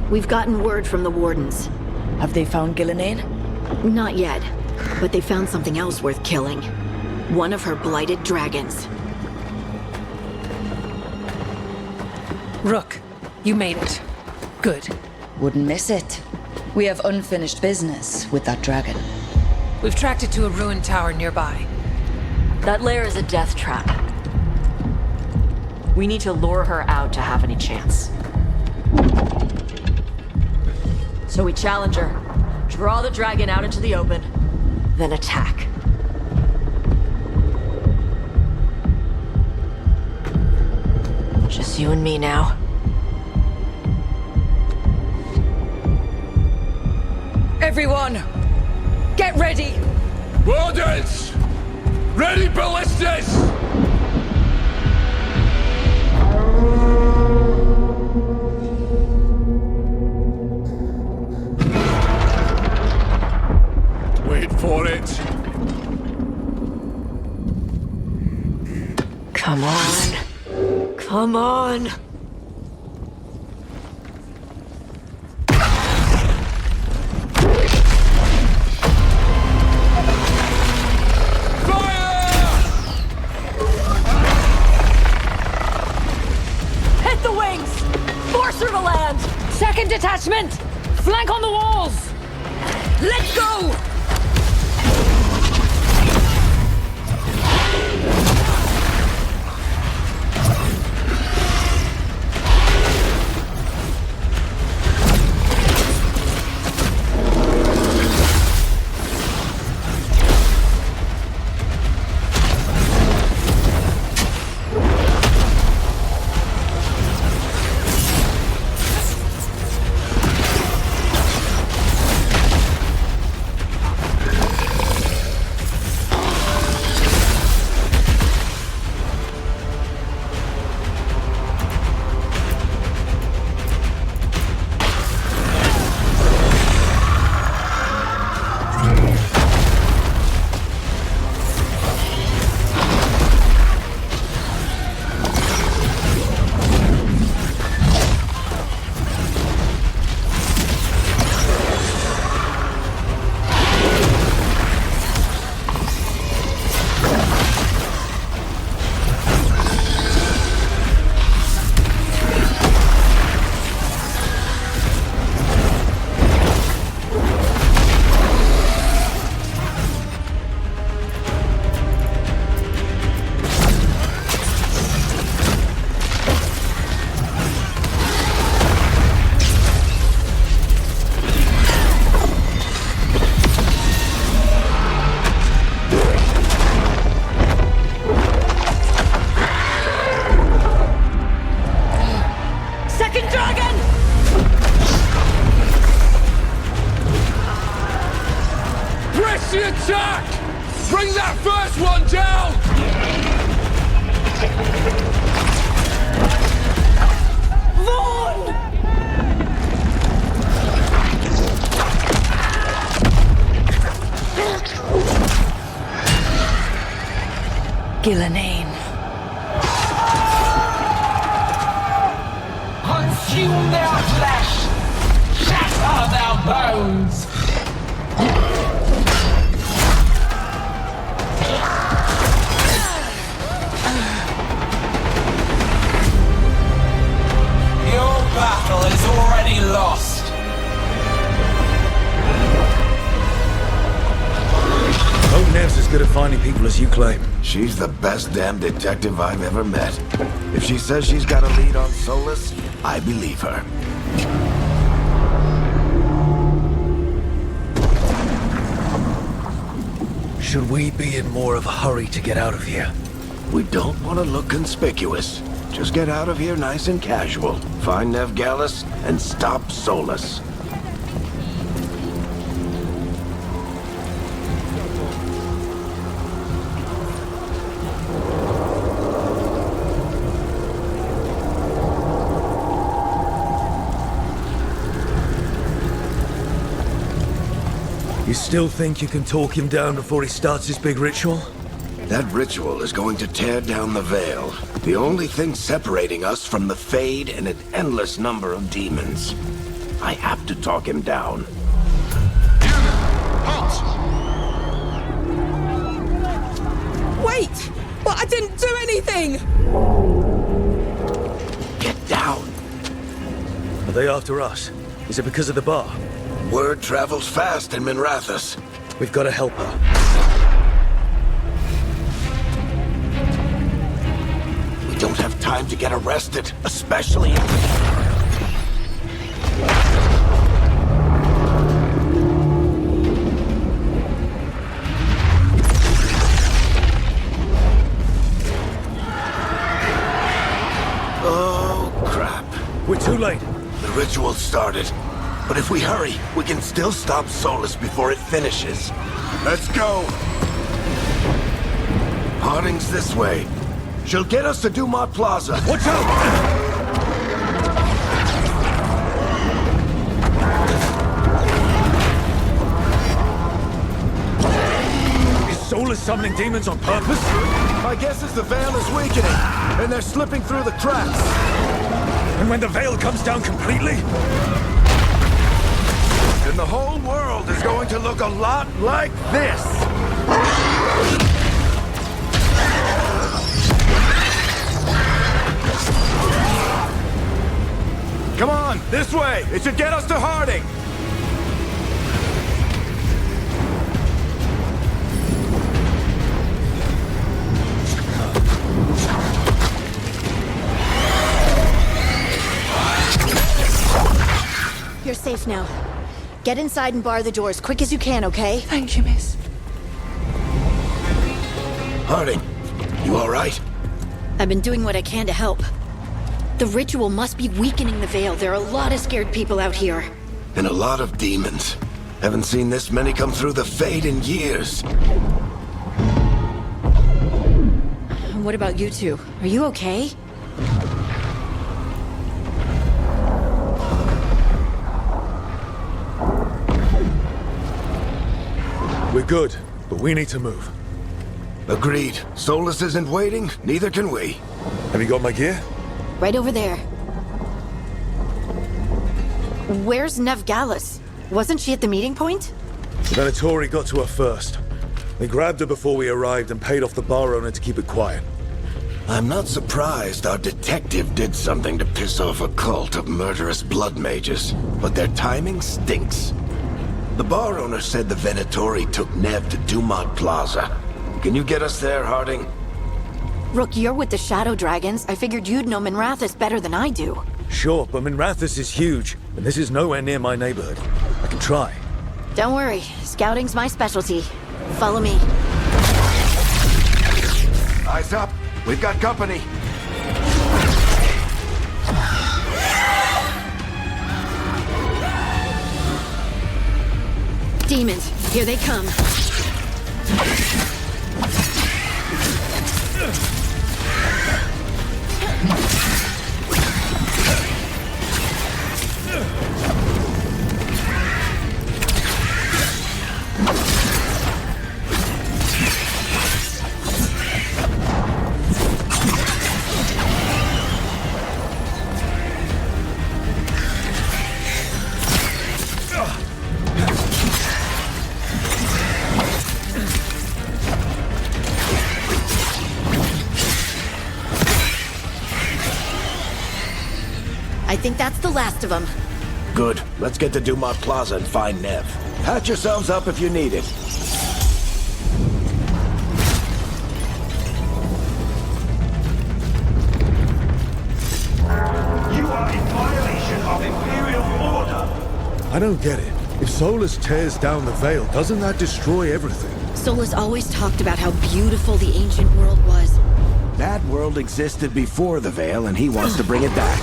We've gotten word from the Wardens. Have they found Gillenane? Not yet, but they found something else worth killing. One of her blighted dragons. Rook, you made it. Good. Wouldn't miss it. We have unfinished business with that dragon. We've tracked it to a ruined tower nearby. That lair is a death trap. We need to lure her out to have any chance. So we challenge her, draw the dragon out into the open, then attack. Just you and me now. Everyone, get ready! Wardens! Ready ballistas! Wait for it. Come on. Come on. Second detachment! Flank on the walls! Let's go! Gillenane. Consume their flesh! Shatter their bones! Your battle is already lost! Hope Nev's as good at finding people as you claim. She's the best damn detective I've ever met. If she says she's got a lead on Solas, I believe her. Should we be in more of a hurry to get out of here? We don't want to look conspicuous. Just get out of here nice and casual. Find Nev Gallus and stop Solas. You still think you can talk him down before he starts his big ritual? That ritual is going to tear down the veil. The only thing separating us from the Fade and an endless number of demons. I have to talk him down. Wait! But I didn't do anything! Get down. Are they after us? Is it because of the bar? Word travels fast in Minrathous. We've got to help her. We don't have time to get arrested, especially... Oh, crap. We're too late. The ritual started. But if we hurry, we can still stop Solas before it finishes. Let's go! Harding's this way. She'll get us to Dumont Plaza. Watch out! Is Solas summoning demons on purpose? My guess is the veil is weakening, and they're slipping through the cracks. And when the veil comes down completely? Then the whole world is going to look a lot like this. Come on, this way! It should get us to Harding! You're safe now. Get inside and bar the door as quick as you can, okay? Thank you, miss. Harding, you all right? I've been doing what I can to help. The ritual must be weakening the veil. There are a lot of scared people out here. And a lot of demons. Haven't seen this many come through the Fade in years. What about you two? Are you okay? We're good, but we need to move. Agreed. Solas isn't waiting, neither can we. Have you got my gear? Right over there. Where's Nevgalis? Wasn't she at the meeting point? The Venatori got to her first. They grabbed her before we arrived and paid off the bar owner to keep it quiet. I'm not surprised our detective did something to piss off a cult of murderous blood mages, but their timing stinks. The bar owner said the Venatori took Nev to Dumont Plaza. Can you get us there, Harding? Rook, you're with the Shadow Dragons. I figured you'd know Minrathous better than I do. Sure, but Minrathous is huge, and this is nowhere near my neighborhood. I can try. Don't worry, scouting's my specialty. Follow me. Eyes up. We've got company. Demons, here they come. I think that's the last of them. Good. Let's get to Dumont Plaza and find Nev. Patch yourselves up if you need it. You are in violation of Imperial order. I don't get it. If Solas tears down the veil, doesn't that destroy everything? Solas always talked about how beautiful the ancient world was. That world existed before the veil, and he wants to bring it back.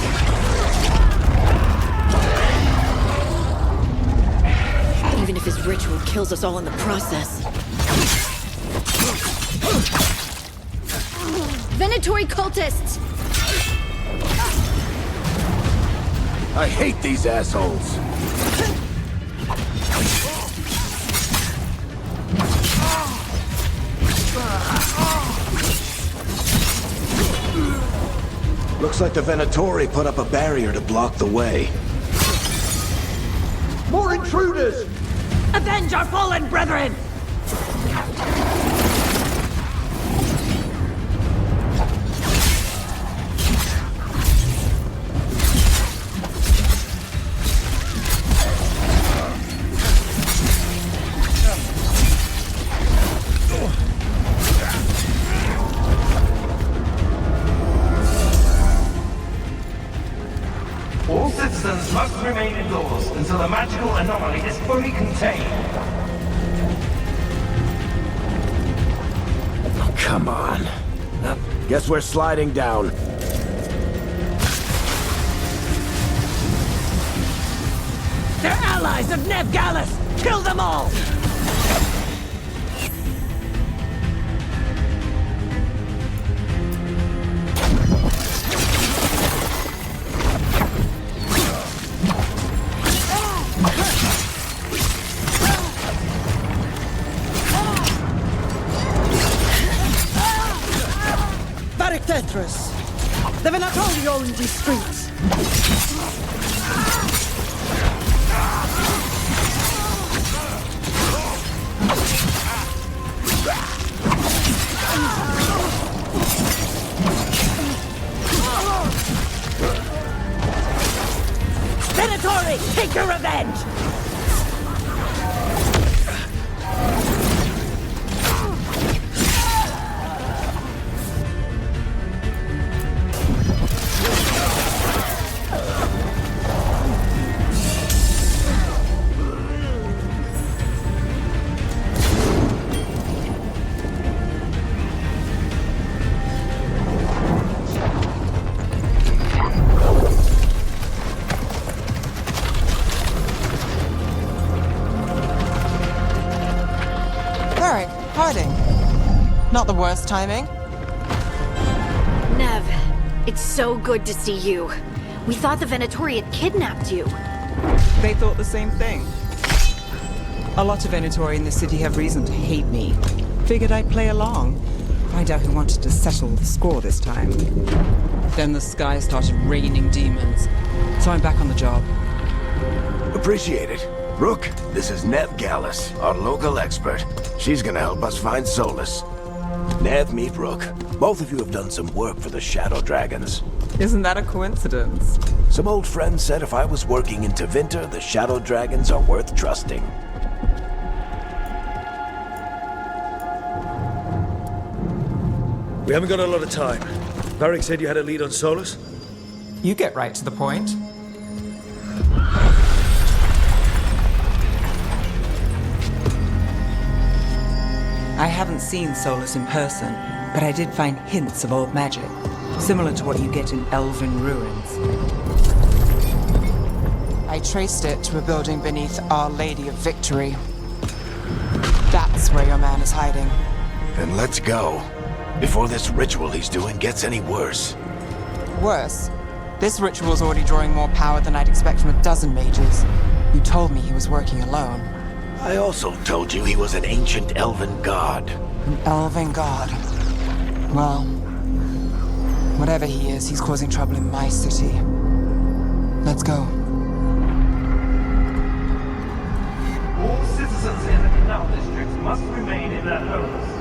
Even if his ritual kills us all in the process. Venatori cultists! I hate these assholes. Looks like the Venatori put up a barrier to block the way. intruders! Avenge our fallen brethren! All citizens must remain indoors until the magical anomaly is fully contained. Come on. Guess we're sliding down. They're allies of Nev Gallus! Kill them all! Tetris. The Venatori own these streets. Venatori, take your revenge! Not the worst timing. Nev, it's so good to see you. We thought the Venatori had kidnapped you. They thought the same thing. A lot of Venatori in the city have reason to hate me. Figured I'd play along. Find out who wanted to settle the score this time. Then the sky started raining demons. So I'm back on the job. Appreciate it. Rook, this is Nev Gallus, our local expert. She's gonna help us find Solas. Nev, meet Rook. Both of you have done some work for the Shadow Dragons. Isn't that a coincidence? Some old friends said if I was working in Tevinter, the Shadow Dragons are worth trusting. We haven't got a lot of time. Varric said you had a lead on Solas? You get right to the point. I haven't seen Solas in person, but I did find hints of old magic, similar to what you get in elven ruins. I traced it to a building beneath Our Lady of Victory. That's where your man is hiding. Then let's go, before this ritual he's doing gets any worse. Worse? This ritual's already drawing more power than I'd expect from a dozen mages. You told me he was working alone. I also told you he was an ancient elven god. An elven god. Well, whatever he is, he's causing trouble in my city. Let's go. All citizens in the canal district must remain in their homes.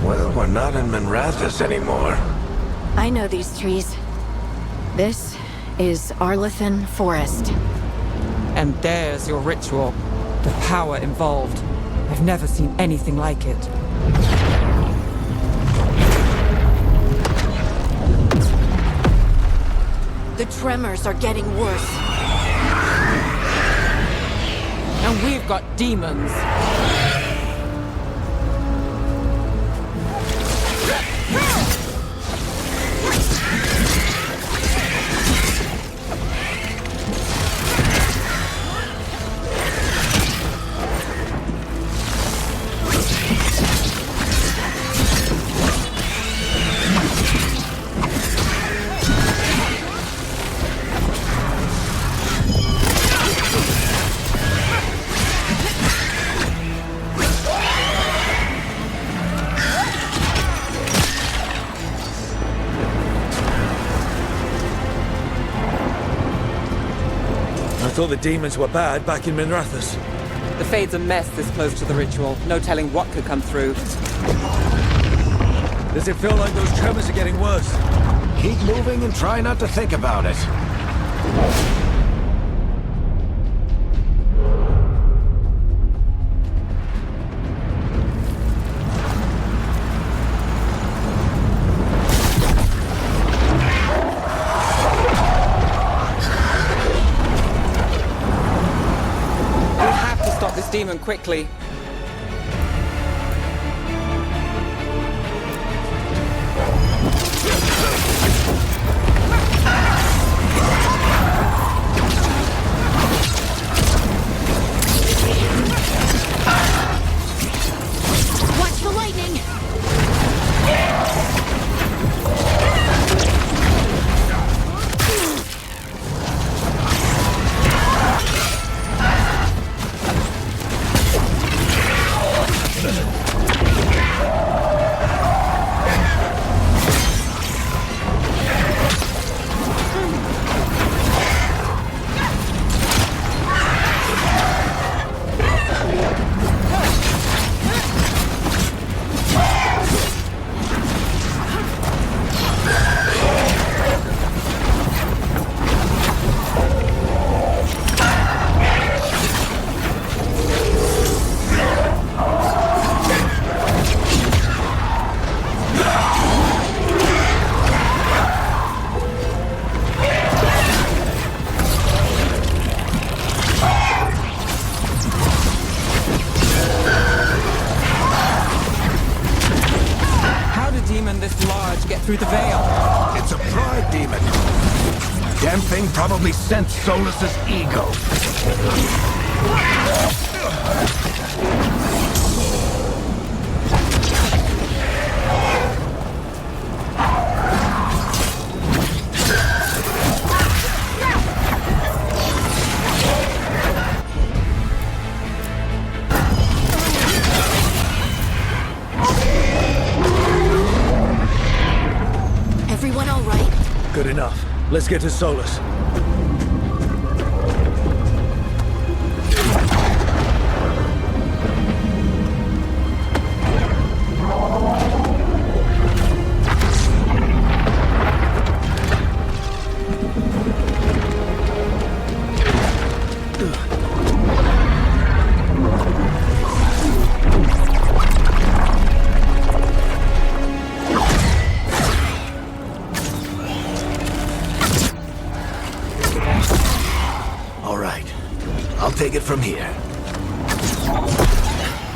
Well, we're not in Minrathous anymore. I know these trees. This is Arlethan Forest. And there's your ritual. The power involved. I've never seen anything like it. The tremors are getting worse. And we've got demons. thought the demons were bad back in Minrathous. The Fade's a mess this close to the ritual. No telling what could come through. Does it feel like those tremors are getting worse? Keep moving and try not to think about it. Stop this demon quickly. Watch the lightning! Through the veil. It's a pride demon. Damn thing probably sensed Solas's ego. Everyone all right? Good enough. Let's get to Solas. Take it from here.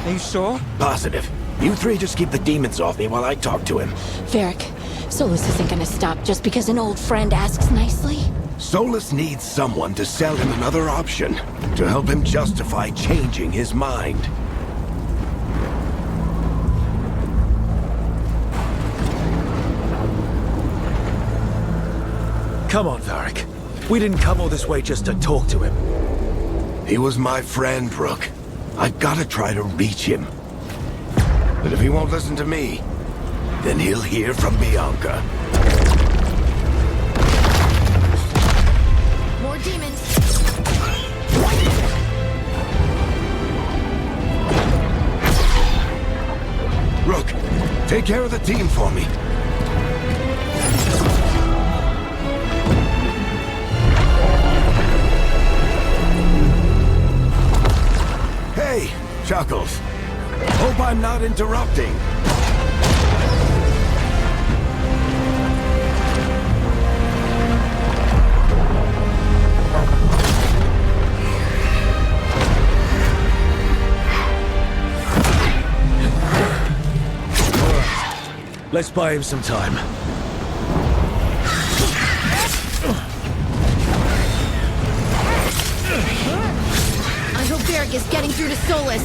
Are you sure? Positive. You three just keep the demons off me while I talk to him. Varric, Solas isn't gonna stop just because an old friend asks nicely. Solas needs someone to sell him another option, to help him justify changing his mind. Come on, Varric. We didn't come all this way just to talk to him. He was my friend, Rook. I've gotta try to reach him. But if he won't listen to me, then he'll hear from Bianca. More demons. Rook, take care of the team for me. Hey, Chuckles. Hope I'm not interrupting. Let's buy him some time. I hope Varric is getting through to Solas.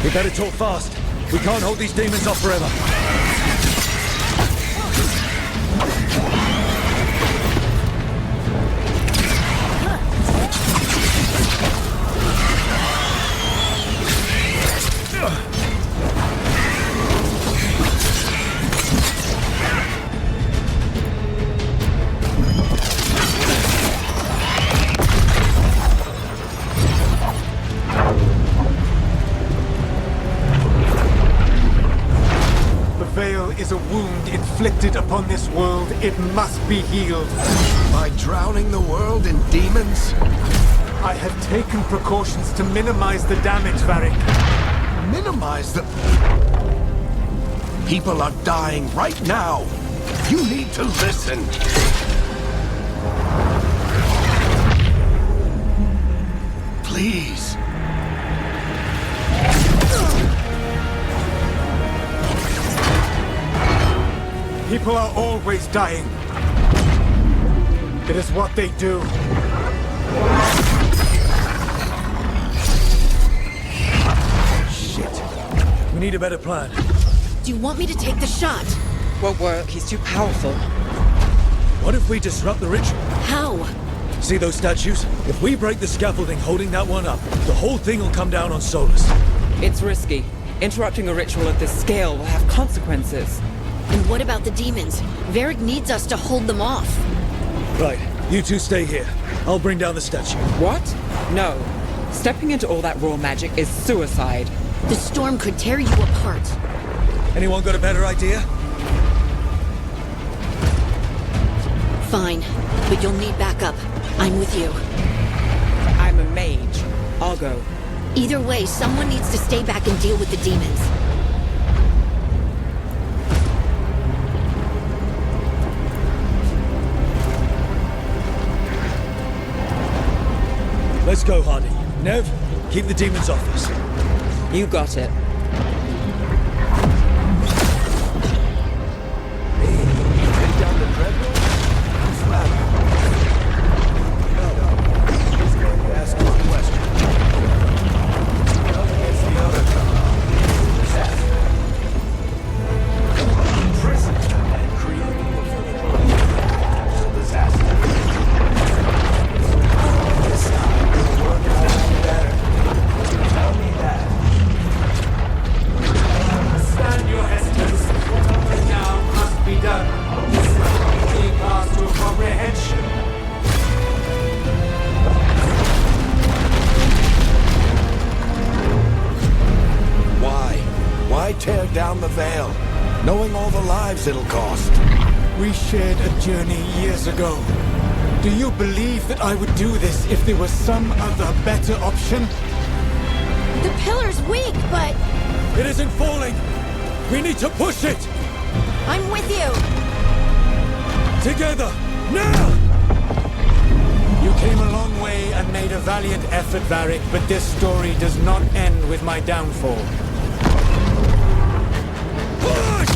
We better talk fast. We can't hold these demons off forever. is a wound inflicted upon this world. It must be healed. By drowning the world in demons? I have taken precautions to minimize the damage, Varric. Minimize the... People are dying right now. You need to listen. Please. People are always dying. It is what they do. Shit. We need a better plan. Do you want me to take the shot? Won't work. He's too powerful. What if we disrupt the ritual? How? See those statues? If we break the scaffolding holding that one up, the whole thing will come down on Solas. It's risky. Interrupting a ritual of this scale will have consequences. And what about the demons? Varric needs us to hold them off. Right, you two stay here. I'll bring down the statue. What? No. Stepping into all that raw magic is suicide. The storm could tear you apart. Anyone got a better idea? Fine, but you'll need backup. I'm with you. I'm a mage. I'll go. Either way, someone needs to stay back and deal with the demons. Let's go, Hardy. Nev, keep the demons off us. You got it. Tear down the veil, knowing all the lives it'll cost. We shared a journey years ago. Do you believe that I would do this if there was some other better option? The pillar's weak, but... It isn't falling! We need to push it! I'm with you! Together! Now! You came a long way and made a valiant effort, Varric, but this story does not end with my downfall. Push!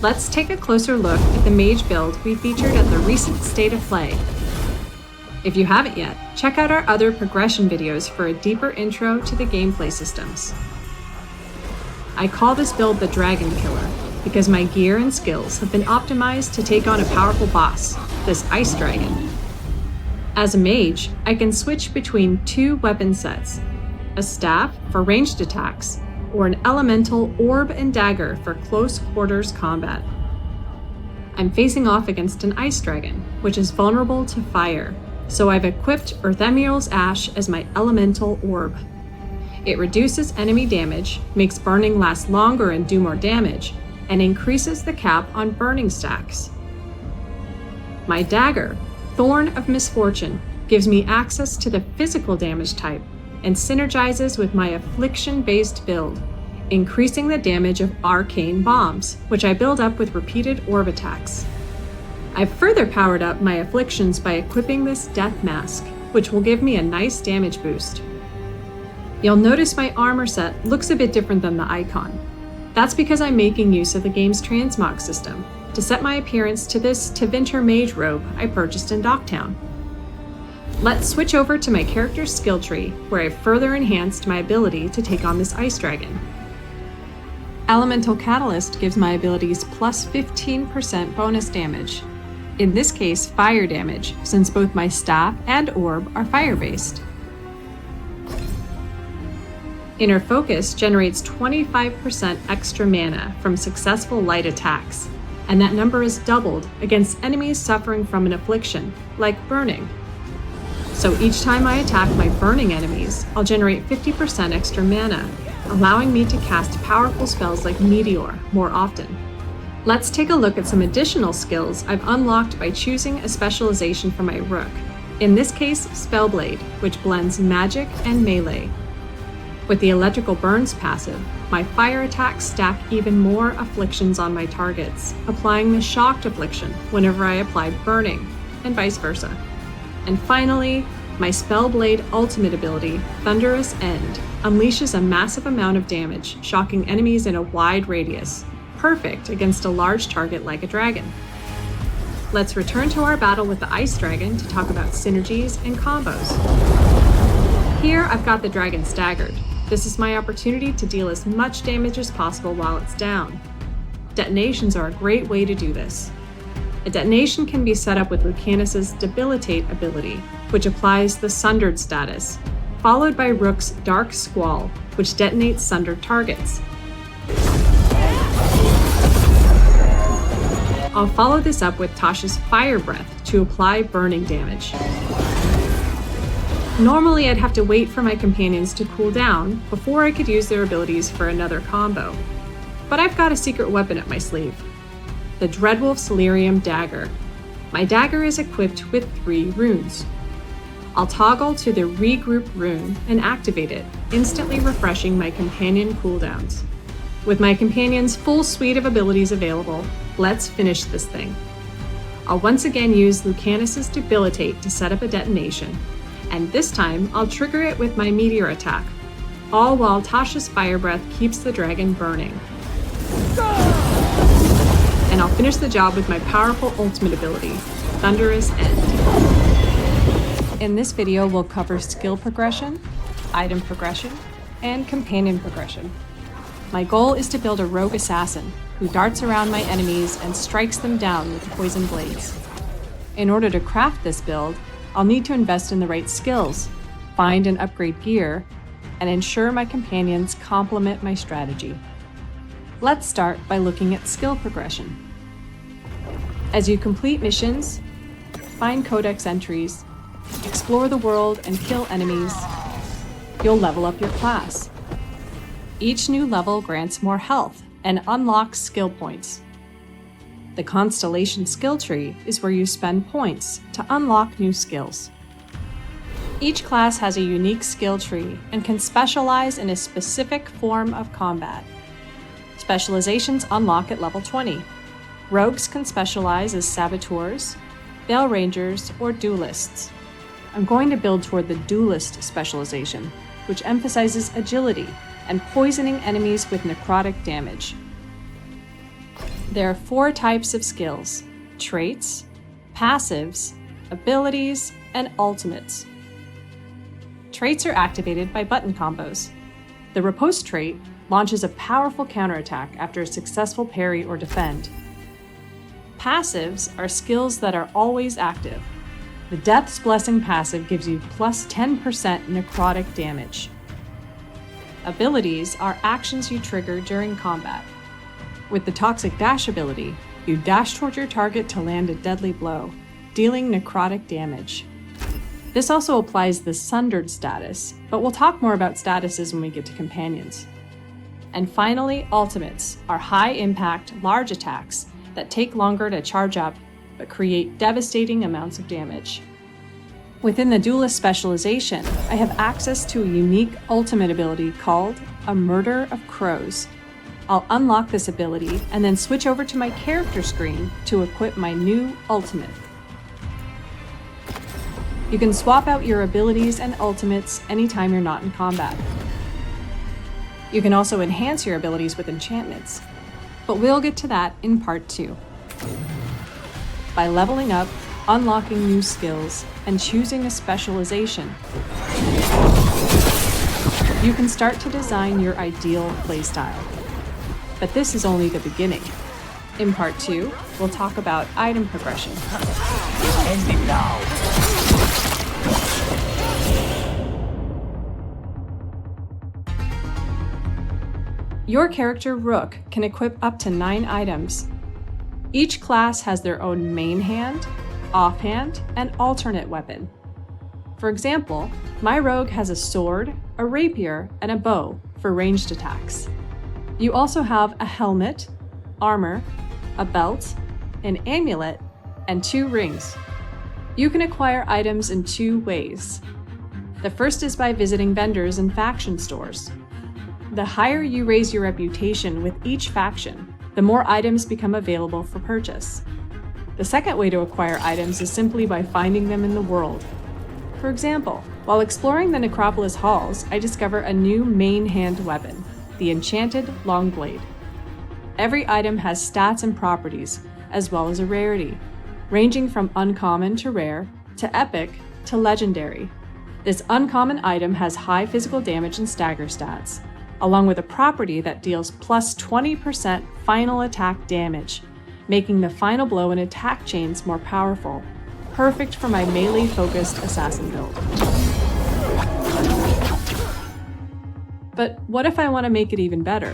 Let's take a closer look at the Mage build we featured at the recent State of Play. If you haven't yet, check out our other progression videos for a deeper intro to the gameplay systems. I call this build the Dragon Killer because my gear and skills have been optimized to take on a powerful boss, this Ice Dragon. As a mage, I can switch between two weapon sets, a staff for ranged attacks, or an elemental orb and dagger for close quarters combat. I'm facing off against an ice dragon, which is vulnerable to fire, so I've equipped Earth Emerald's Ash as my elemental orb. It reduces enemy damage, makes burning last longer and do more damage, and increases the cap on burning stacks. My dagger, Thorn of Misfortune, gives me access to the physical damage type and synergizes with my affliction-based build, increasing the damage of arcane bombs, which I build up with repeated orb attacks. I've further powered up my afflictions by equipping this Death Mask, which will give me a nice damage boost. You'll notice my armor set looks a bit different than the icon. That's because I'm making use of the game's transmog system to set my appearance to this Tevinter Mage robe I purchased in Docktown. Let's switch over to my character's skill tree, where I've further enhanced my ability to take on this Ice Dragon. Elemental Catalyst gives my abilities plus 15% bonus damage. In this case, fire damage, since both my staff and orb are fire-based. Inner Focus generates 25% extra mana from successful light attacks, and that number is doubled against enemies suffering from an affliction, like burning. So each time I attack my burning enemies, I'll generate 50% extra mana, allowing me to cast powerful spells like Meteor more often. Let's take a look at some additional skills I've unlocked by choosing a specialization for my Rook. In this case, Spellblade, which blends magic and melee. With the Electrical Burns passive, my fire attacks stack even more afflictions on my targets, applying the Shocked Affliction whenever I apply Burning, and vice versa. And finally, my Spellblade ultimate ability, Thunderous End, unleashes a massive amount of damage, shocking enemies in a wide radius, perfect against a large target like a dragon. Let's return to our battle with the Ice Dragon to talk about synergies and combos. Here I've got the dragon staggered. This is my opportunity to deal as much damage as possible while it's down. Detonations are a great way to do this. A detonation can be set up with Lucanus's Debilitate ability, which applies the Sundered status, followed by Rook's Dark Squall, which detonates sundered targets. I'll follow this up with Tasha's Fire Breath to apply burning damage. Normally I'd have to wait for my companions to cool down before I could use their abilities for another combo. But I've got a secret weapon up my sleeve. The Dreadwolf's Lyrium Dagger. My dagger is equipped with 3 runes. I'll toggle to the Regroup rune and activate it, instantly refreshing my companion cooldowns. With my companion's full suite of abilities available, let's finish this thing. I'll once again use Lucanus's Debilitate to set up a detonation, and this time I'll trigger it with my Meteor attack, all while Tasha's Fire Breath keeps the dragon burning. And I'll finish the job with my powerful ultimate ability, Thunderous End. In this video, we'll cover skill progression, item progression, and companion progression. My goal is to build a rogue assassin who darts around my enemies and strikes them down with poison blades. In order to craft this build, I'll need to invest in the right skills, find and upgrade gear, and ensure my companions complement my strategy. Let's start by looking at skill progression. As you complete missions, find codex entries, explore the world and kill enemies, you'll level up your class. Each new level grants more health and unlocks skill points. The Constellation skill tree is where you spend points to unlock new skills. Each class has a unique skill tree and can specialize in a specific form of combat. Specializations unlock at level 20. Rogues can specialize as saboteurs, Veil Rangers, or duelists. I'm going to build toward the duelist specialization, which emphasizes agility and poisoning enemies with necrotic damage. There are 4 types of skills: traits, passives, abilities, and ultimates. Traits are activated by button combos. The Riposte trait launches a powerful counterattack after a successful parry or defend. Passives are skills that are always active. The Death's Blessing passive gives you plus 10% necrotic damage. Abilities are actions you trigger during combat. With the Toxic Dash ability, you dash toward your target to land a deadly blow, dealing necrotic damage. This also applies the Sundered status, but we'll talk more about statuses when we get to companions. And finally, ultimates are high-impact, large attacks that take longer to charge up, but create devastating amounts of damage. Within the Duelist specialization, I have access to a unique ultimate ability called a Murder of Crows. I'll unlock this ability and then switch over to my character screen to equip my new ultimate. You can swap out your abilities and ultimates anytime you're not in combat. You can also enhance your abilities with enchantments, but we'll get to that in part 2. By leveling up, unlocking new skills, and choosing a specialization, you can start to design your ideal playstyle. But this is only the beginning. In part 2, we'll talk about item progression. End it now. Your character, Rook, can equip up to 9 items. Each class has their own main hand, offhand, and alternate weapon. For example, my rogue has a sword, a rapier, and a bow for ranged attacks. You also have a helmet, armor, a belt, an amulet, and 2 rings. You can acquire items in 2 ways. The first is by visiting vendors and faction stores. The higher you raise your reputation with each faction, the more items become available for purchase. The second way to acquire items is simply by finding them in the world. For example, while exploring the Necropolis halls, I discover a new main hand weapon, the Enchanted Longblade. Every item has stats and properties, as well as a rarity, ranging from uncommon to rare, to epic, to legendary. This uncommon item has high physical damage and stagger stats, along with a property that deals plus 20% final attack damage, making the final blow and attack chains more powerful, perfect for my melee-focused assassin build. But what if I want to make it even better?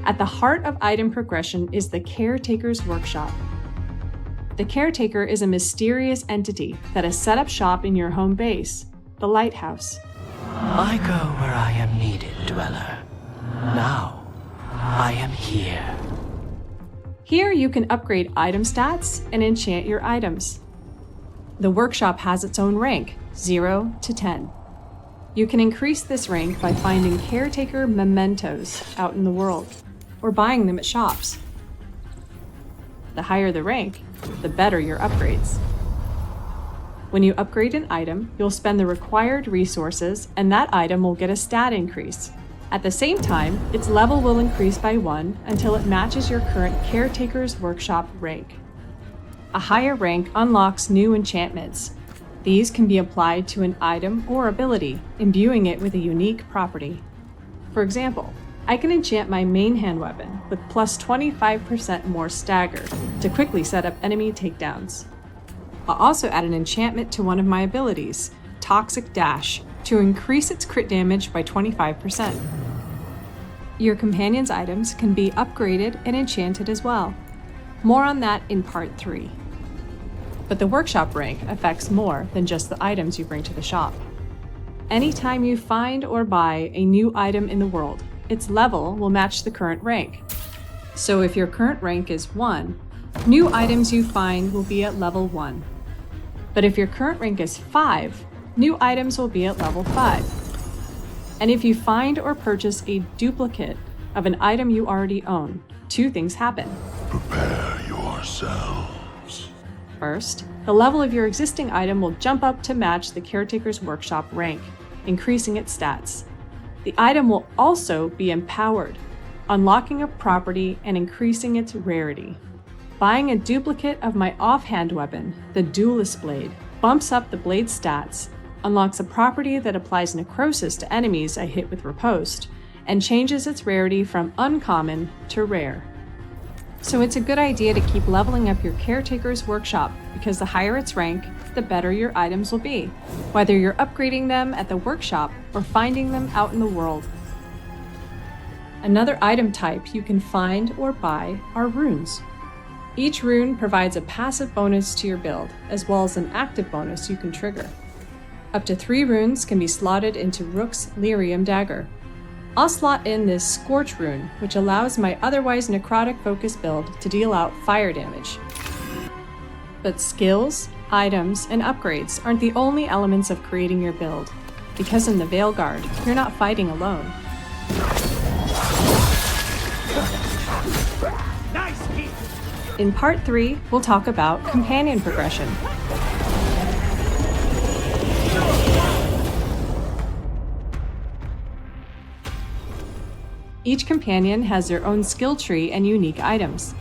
At the heart of item progression is the Caretaker's Workshop. The Caretaker is a mysterious entity that has set up shop in your home base, the Lighthouse. I go where I am needed, Dweller. Now, I am here. Here you can upgrade item stats and enchant your items. The workshop has its own rank, 0 to 10. You can increase this rank by finding caretaker mementos out in the world, or buying them at shops. The higher the rank, the better your upgrades. When you upgrade an item, you'll spend the required resources, and that item will get a stat increase. At the same time, its level will increase by 1 until it matches your current Caretaker's Workshop rank. A higher rank unlocks new enchantments. These can be applied to an item or ability, imbuing it with a unique property. For example, I can enchant my main hand weapon with plus 25% more stagger to quickly set up enemy takedowns. I'll also add an enchantment to one of my abilities, Toxic Dash, to increase its crit damage by 25%. Your companion's items can be upgraded and enchanted as well. More on that in part 3. But the workshop rank affects more than just the items you bring to the shop. Anytime you find or buy a new item in the world, its level will match the current rank. So if your current rank is 1, new items you find will be at level 1. But if your current rank is 5, new items will be at level 5. And if you find or purchase a duplicate of an item you already own, 2 things happen. Prepare yourselves. First, the level of your existing item will jump up to match the Caretaker's Workshop rank, increasing its stats. The item will also be empowered. unlocking a property and increasing its rarity. Buying a duplicate of my offhand weapon, the Duelist Blade, bumps up the blade's stats, unlocks a property that applies necrosis to enemies I hit with riposte, and changes its rarity from uncommon to rare. So it's a good idea to keep leveling up your Caretaker's Workshop, because the higher its rank, the better your items will be, whether you're upgrading them at the workshop or finding them out in the world. Another item type you can find or buy are runes. Each rune provides a passive bonus to your build, as well as an active bonus you can trigger. Up to 3 runes can be slotted into Rook's Lyrium Dagger. I'll slot in this Scorch rune, which allows my otherwise necrotic-focused build to deal out fire damage. But skills, items, and upgrades aren't the only elements of creating your build, because in the Veilguard, you're not fighting alone. In Part 3, we'll talk about companion progression. Each companion has their own skill tree and unique items.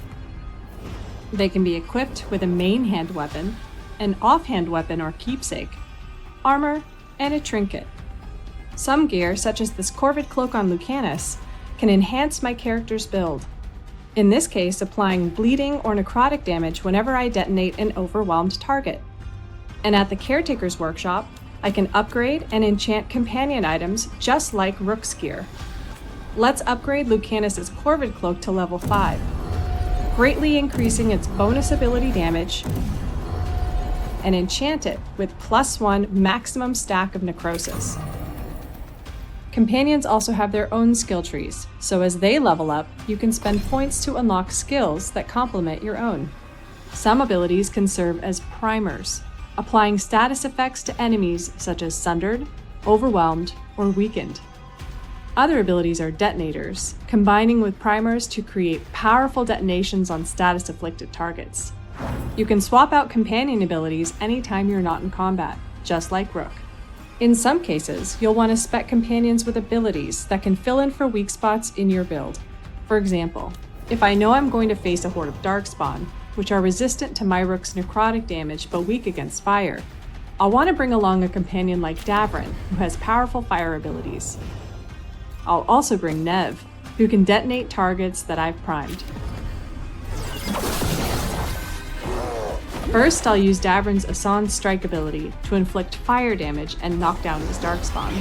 They can be equipped with a main hand weapon, an offhand weapon or keepsake, armor, and a trinket. Some gear, such as this Corvid Cloak on Lucanus, can enhance my character's build. In this case, applying bleeding or necrotic damage whenever I detonate an overwhelmed target. And at the Caretaker's Workshop, I can upgrade and enchant companion items just like Rook's gear. Let's upgrade Lucanus' Corvid Cloak to level 5, greatly increasing its bonus ability damage, and enchant it with +1 maximum stack of necrosis. Companions also have their own skill trees, so as they level up, you can spend points to unlock skills that complement your own. Some abilities can serve as primers, applying status effects to enemies such as sundered, overwhelmed, or weakened. Other abilities are detonators, combining with primers to create powerful detonations on status-afflicted targets. You can swap out companion abilities anytime you're not in combat, just like Rook. In some cases, you'll want to spec companions with abilities that can fill in for weak spots in your build. For example, if I know I'm going to face a horde of Darkspawn, which are resistant to my Rook's necrotic damage but weak against fire, I'll want to bring along a companion like Davrin, who has powerful fire abilities. I'll also bring Nev, who can detonate targets that I've primed. First, I'll use Davrin's Asan's Strike ability to inflict fire damage and knock down his Darkspawn.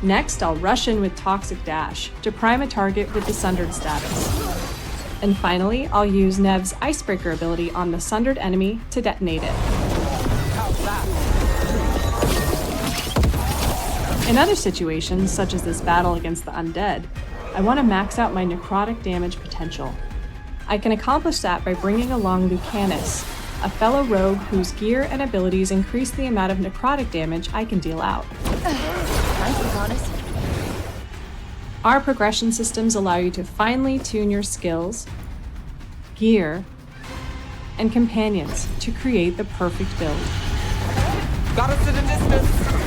Next, I'll rush in with Toxic Dash to prime a target with the Sundered status. And finally, I'll use Nev's Icebreaker ability on the Sundered enemy to detonate it. In other situations, such as this battle against the undead, I want to max out my necrotic damage potential. I can accomplish that by bringing along Lucanus, a fellow rogue whose gear and abilities increase the amount of necrotic damage I can deal out. Our progression systems allow you to finely tune your skills, gear, and companions to create the perfect build. Got us in the distance!